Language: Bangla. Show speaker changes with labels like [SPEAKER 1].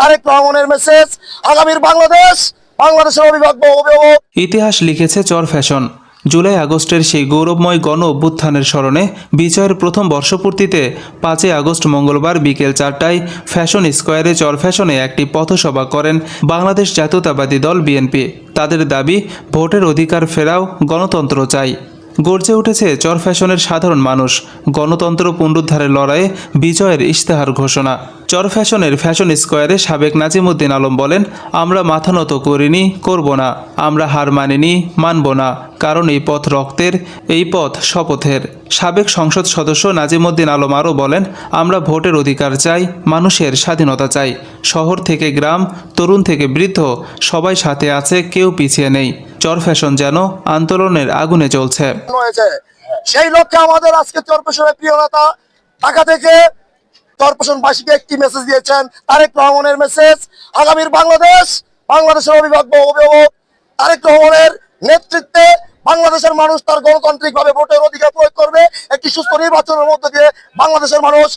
[SPEAKER 1] তারেক রহমানের মেসেজ, আগামীর বাংলাদেশ, বাংলাদেশের অভিভাবক।
[SPEAKER 2] ইতিহাস লিখেছে চর ফ্যাশন। জুলাই আগস্টের সেই গৌরবময় গণ অভ্যুত্থানের স্মরণে বিজয়ের প্রথম বর্ষপূর্তিতে 5ই আগস্ট মঙ্গলবার বিকেল 4টায় ফ্যাশন স্কোয়ারে চর ফ্যাশনে একটি পথসভা করেন বাংলাদেশ জাতীয়তাবাদী দল বিএনপি। তাদের দাবি, ভোটের অধিকার ফেরাও, গণতন্ত্র চাই। গর্জে উঠেছে চর ফ্যাশনের সাধারণ মানুষ। গণতন্ত্র পুনরুদ্ধারের লড়াইয়ে বিজয়ের ইশতেহার ঘোষণা। চর ফ্যাশনের ফ্যাশন স্কোয়ারে সাবেক নাজিমুদ্দিন আলম বলেন, আমরা মাথা নত করিনি, করব না। আমরা হার মানিনি, মানব না। কারণ এই পথ রক্তের, এই পথ শপথের। সাবেক সংসদ সদস্য নাজিমুদ্দিন আলম আরও বলেন, আমরা ভোটের অধিকার চাই, মানুষের স্বাধীনতা চাই। শহর থেকে গ্রাম, তরুণ থেকে বৃদ্ধ, সবাই সাথে আছে, কেউ পিছিয়ে নেই। চর ফ্যাশন যেন আন্দোলনের আগুনে জ্বলছে।
[SPEAKER 1] সেই লক্ষ্যে আমাদের আজকে চরপেশনের প্রিয় নেতা ঢাকা থেকে চরপেশনবাসীকে একটি মেসেজ দিয়েছেন, তারেক রহমানের মেসেজ, আগামীর বাংলাদেশ, বাংলাদেশের অভিভাবক তারেক রহমানের নেতৃত্বে বাংলাদেশের মানুষ তার গণতান্ত্রিকভাবে ভোটের অধিকার প্রয়োগ করবে। একটি সুস্থ নির্বাচনের মধ্য দিয়ে বাংলাদেশের মানুষ